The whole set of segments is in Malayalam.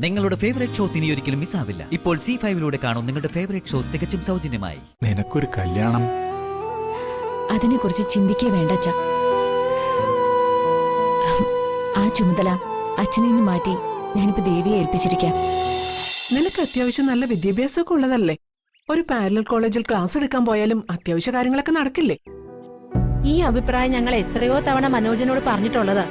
നിങ്ങളുടെ ഫേവറേറ്റ് ഷോസ് ഇനി ഒരിക്കലും മിസ്സാവില്ല. ഇപ്പോൾ C5 കാണും നിങ്ങളുടെ ഫേവറേറ്റ് ഷോസ് തികച്ചും സൗജന്യമായി. നിനക്കൊരു കല്യാണം, അതിനെക്കുറിച്ച് ചിന്തിക്കേ വേണ്ട അച്ഛാ. ആ ചുമതല അച്ഛനെ നിന്ന് മാറ്റി ഞാനിപ്പോ ദേവിയെ ഏൽപ്പിച്ചിരിക്കാം. നിനക്ക് അത്യാവശ്യം നല്ല വിദ്യാഭ്യാസമൊക്കെ ഉള്ളതല്ലേ? ഒരു പാരലൽ കോളേജിൽ ക്ലാസ് എടുക്കാൻ പോയാലും അത്യാവശ്യ കാര്യങ്ങളൊക്കെ നടക്കില്ലേ? ഈ അഭിപ്രായം ഞങ്ങൾ എത്രയോ തവണ മനോജനോട് പറഞ്ഞിട്ടുള്ളതാ.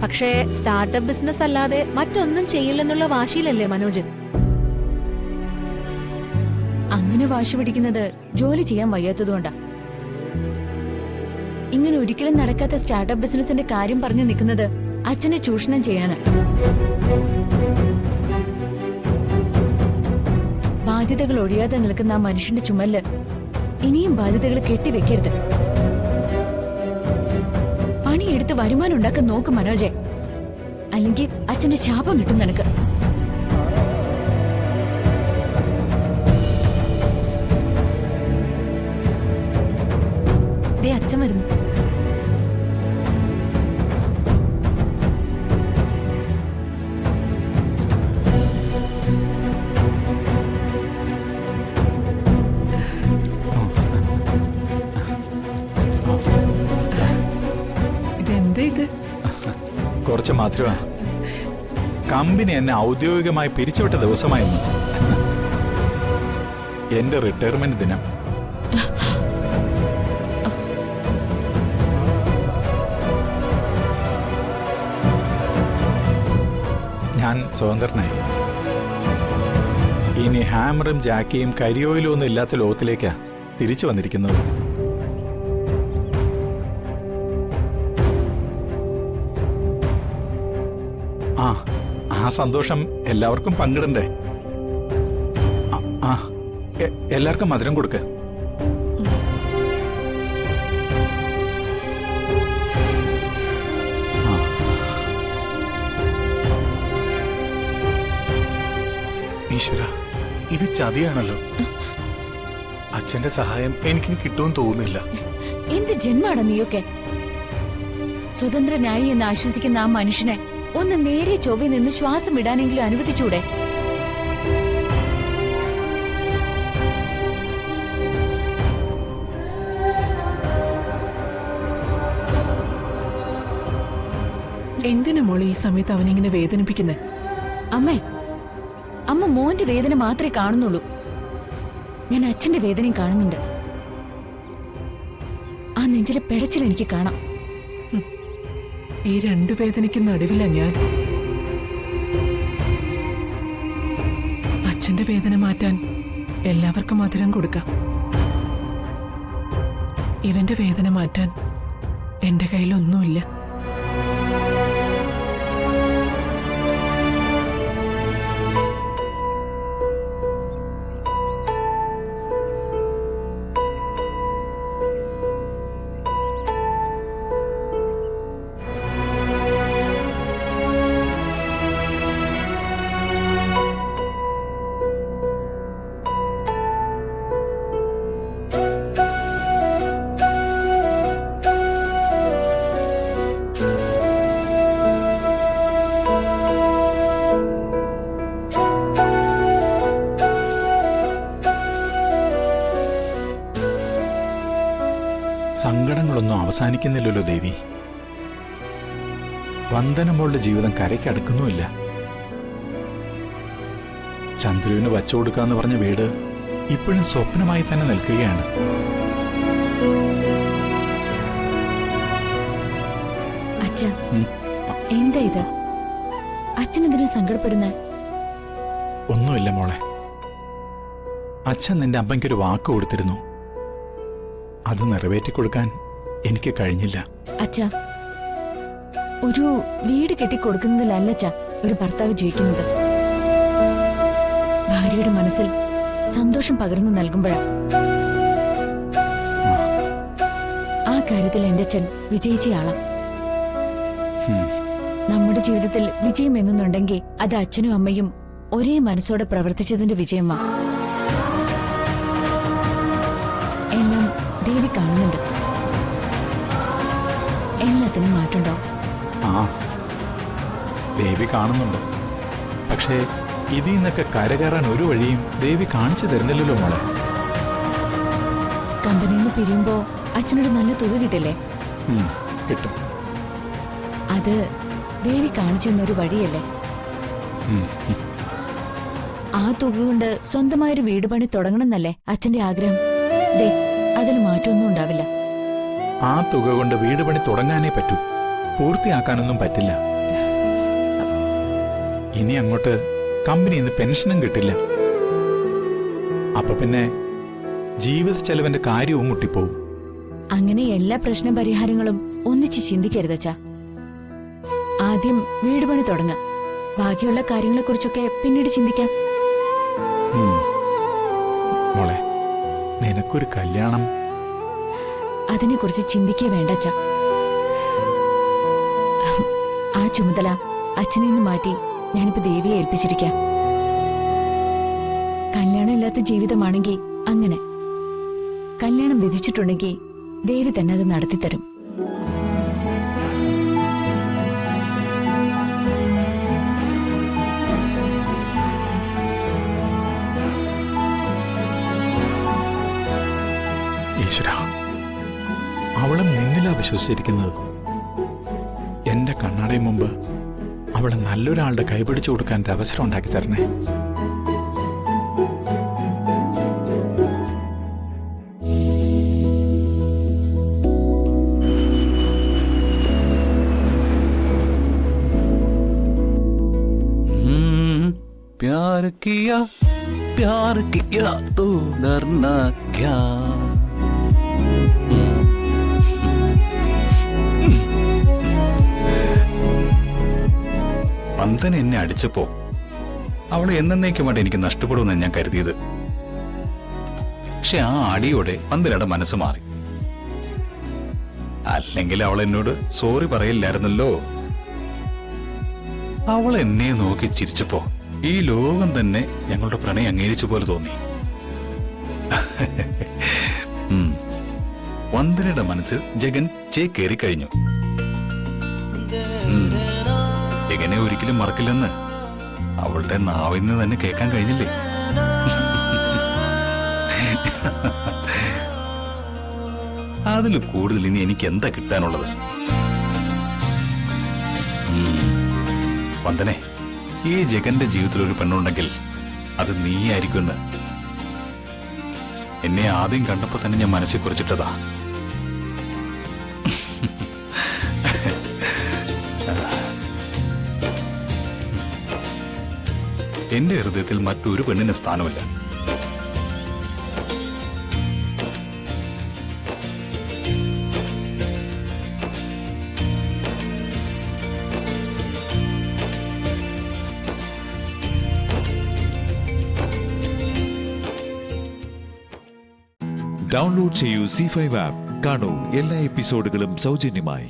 പക്ഷേ സ്റ്റാർട്ടപ്പ് ബിസിനസ് അല്ലാതെ മറ്റൊന്നും ചെയ്യില്ലെന്നുള്ള വാശിയിലല്ലേ മനോജ്? അങ്ങനെ വാശി പിടിക്കുന്നത് ജോലി ചെയ്യാൻ വയ്യാത്തതുകൊണ്ടാ. ഇങ്ങനെ ഒരിക്കലും നടക്കാത്ത സ്റ്റാർട്ടപ്പ് ബിസിനസിന്റെ കാര്യം പറഞ്ഞു നിൽക്കുന്നത് അച്ഛനെ ചൂഷണം ചെയ്യാന്. ബാധ്യതകൾ ഒഴിയാതെ നിൽക്കുന്ന ആ മനുഷ്യന്റെ ചുമലില് ഇനിയും ബാധ്യതകൾ കെട്ടിവെക്കരുത്. പണിയെടുത്ത് വരുമാനം ഉണ്ടാക്കാൻ നോക്ക് മനോജെ, അല്ലെങ്കിൽ അച്ഛന്റെ ശാപം കിട്ടും നിനക്ക്. ദേ അച്ഛൻ വരുന്നു. കുറച്ച് മാത്രമാ. കമ്പനി എന്നെ ഔദ്യോഗികമായി പിരിച്ചുവിട്ട ദിവസമായിരുന്നു. എന്റെ റിട്ടയർമെന്റ് ദിനം. ഞാൻ സ്വതന്ത്രനായി. ഇനി ഹാമറും ജാക്കിയും കരിയോയിലും ഒന്നും ഇല്ലാത്ത ലോകത്തിലേക്കാ തിരിച്ചു വന്നിരിക്കുന്നത്. ആ സന്തോഷം എല്ലാവർക്കും പങ്കിടണ്ടേ? എല്ലാവർക്കും മധുരം കൊടുക്ക. ഈശ്വര, ഇത് ചതിയാണല്ലോ. അച്ഛന്റെ സഹായം എനിക്ക് കിട്ടുമെന്ന് തോന്നുന്നില്ല. എന്ത് ജന്മാടാ നീയൊക്കെ? സ്വതന്ത്രനായി എന്ന് ആശ്വസിക്കുന്ന ആ മനുഷ്യനെ ഒന്ന് നേരെ ചൊവ്വയിൽ നിന്ന് ശ്വാസം വിടാനെങ്കിലും അനുവദിച്ചൂടെ? എന്തിനാ മോളെ ഈ സമയത്ത് അവനിങ്ങനെ വേദനിപ്പിക്കുന്നത്? അമ്മേ, അമ്മ മോന്റെ വേദന മാത്രമേ കാണുന്നുള്ളൂ. ഞാൻ അച്ഛന്റെ വേദനയും കാണുന്നുണ്ട്. ആ നെഞ്ചിലെ പിഴച്ചിൽ എനിക്ക് കാണാം. ഈ രണ്ടു വേദനയ്ക്ക് നടുവിലാ ഞാൻ. അച്ഛന്റെ വേദന മാറ്റാൻ എല്ലാവർക്കും മധുരം കൊടുക്കാം. ഇവന്റെ വേദന മാറ്റാൻ എന്റെ കയ്യിലൊന്നുമില്ല. സങ്കടങ്ങളൊന്നും അവസാനിക്കുന്നില്ലല്ലോ ദേവി. വന്ദനമോളുടെ ജീവിതം കരയ്ക്കടുക്കുന്നുമില്ല. ചന്ദ്രുവിന് വച്ചുകൊടുക്കാന്ന് പറഞ്ഞ വീട് ഇപ്പോഴും സ്വപ്നമായി തന്നെ നിൽക്കുകയാണ്. അച്ഛാ, എന്താ ഇത്? അച്ഛനെന്തിനാ സങ്കടപ്പെടുന്ന? ഒന്നുമില്ല മോളെ. അച്ഛൻ നിന്റെ അമ്മയ്ക്കൊരു വാക്ക് കൊടുത്തിരുന്നു. അത് നിറവേറ്റിക്കൊടുക്കാൻ എനിക്ക് കഴിഞ്ഞില്ല. അച്ഛാ, ഒരു വീട് കെട്ടിക്കൊടുക്കുന്നതിലല്ല അച്ഛാ ഒരു ഭർത്താവ് ജയിക്കുന്നത്. ഭാര്യയുടെ മനസ്സിൽ സന്തോഷം പകർന്നു നൽകുമ്പോഴാ. ആ കാര്യത്തിൽ എന്റെ അച്ഛൻ വിജയിച്ചയാളാം. നമ്മുടെ ജീവിതത്തിൽ വിജയം എന്നുണ്ടെങ്കിൽ അത് അച്ഛനും അമ്മയും ഒരേ മനസ്സോടെ പ്രവർത്തിച്ചതിന്റെ വിജയമാ. എല്ലാം ദേവി കാണുന്നുണ്ട്. എല്ലാത്തിനും മാറ്റുണ്ടോ? ദേവി കാണുന്നുണ്ട്. പക്ഷേ ഇതിൽ നിന്നൊക്കെ കരകയറാൻ ഒരു വഴിയും ദേവി കാണിച്ചു തരുന്നില്ലല്ലോ മോളെ. കമ്പനിയിൽ നിന്ന് പിരിയുമ്പോ അച്ഛനൊരു നല്ല തുക കിട്ടില്ലേ? കിട്ടും. അത് ദേവി കാണിച്ചു തന്നൊരു വഴിയല്ലേ? ഉം, ഉം. ആ തുക കൊണ്ട് സ്വന്തമായൊരു വീട് പണി തുടങ്ങണമെന്നല്ലേ അച്ഛന്റെ ആഗ്രഹം? ദേ, അതിന് മാറ്റമൊന്നും ഉണ്ടാവില്ല. ആ തുക കൊണ്ട് വീട് പണി തുടങ്ങാനേ പറ്റൂ, പൂർത്തിയാക്കാനൊന്നും പറ്റില്ല. ഇനി അങ്ങോട്ട് കമ്പനിയിൽ നിന്ന് പെൻഷനും കിട്ടില്ല. അപ്പൊ പിന്നെ ജീവിത ചെലവിന്റെ കാര്യവും മുട്ടിപ്പോവും. അങ്ങനെ എല്ലാ പ്രശ്ന പരിഹാരങ്ങളും ഒന്നിച്ച് ചിന്തിക്കരുതച്ചാ. ആദ്യം വീട് പണി തുടങ്ങാം, ബാക്കിയുള്ള കാര്യങ്ങളെക്കുറിച്ചൊക്കെ പിന്നീട് ചിന്തിക്കാം. മോളെ, നിനക്കൊരു കല്യാണം അതിനെക്കുറിച്ച് ചിന്തിക്കേ വേണ്ടച്ചാ. ആ ചുമതല അച്ഛനെ നിന്ന് മാറ്റി ഞാനിപ്പോ ദേവിയെ ഏൽപ്പിച്ചിരിക്കാം. കല്യാണം ഇല്ലാത്ത ജീവിതമാണെങ്കിൽ അങ്ങനെ, കല്യാണം വിധിച്ചിട്ടുണ്ടെങ്കിൽ ദേവി തന്നെ അത് നടത്തിത്തരും. ഈശ്വര, അവളും നിന്നിലാ വിശ്വസിച്ചിരിക്കുന്നത്. എന്റെ കണ്ണടയും മുമ്പ് അവളെ നല്ലൊരാളുടെ കൈപിടിച്ചു കൊടുക്കാൻ ഒരു അവസരം ഉണ്ടാക്കി തരണേ. प्यार किया तो डरना क्या. വന്ദന എന്നെ അടിച്ചപ്പോ അവളെ എന്നേക്കുമായിട്ട് എനിക്ക് നഷ്ടപ്പെടുമെന്ന് ഞാൻ കരുതിയത്. പക്ഷെ ആ അടിയോടെ വന്ദനയുടെ മനസ്സ് മാറി. അല്ലെങ്കിൽ അവൾ എന്നോട് സോറി പറയില്ലായിരുന്നല്ലോ. അവൾ എന്നെ നോക്കി ചിരിച്ചപ്പോ ഈ ലോകം തന്നെ ഞങ്ങളുടെ പ്രണയം അംഗീകരിച്ച പോലെ തോന്നി. വന്ദനയുടെ മനസ്സിൽ ജഗൻ ചേക്കേറി കഴിഞ്ഞു. ജഗനെ ഒരിക്കലും മറക്കില്ലെന്ന് അവളുടെ നാവിൽ നിന്ന് തന്നെ കേൾക്കാൻ കഴിഞ്ഞില്ലേ? അതിൽ കൂടുതൽ ഇനി എനിക്ക് എന്താ കിട്ടാനുള്ളത്? വന്ദനെ, ഈ ജഗന്റെ ജീവിതത്തിൽ ഒരു പെണ്ണുണ്ടെങ്കിൽ അത് നീയായിരിക്കുമെന്ന് എന്നെ ആദ്യം കണ്ടപ്പോ തന്നെ ഞാൻ മനസ്സിൽ കുറിച്ചിട്ടതാ. എന്റെ ഹൃദയത്തിൽ മറ്റൊരു പെണ്ണിന് സ്ഥാനമില്ല. ഡൗൺലോഡ് ചെയ്യൂ C5 ആപ്പ്. കാണൂ എല്ലാ എപ്പിസോഡുകളും സൗജന്യമായി.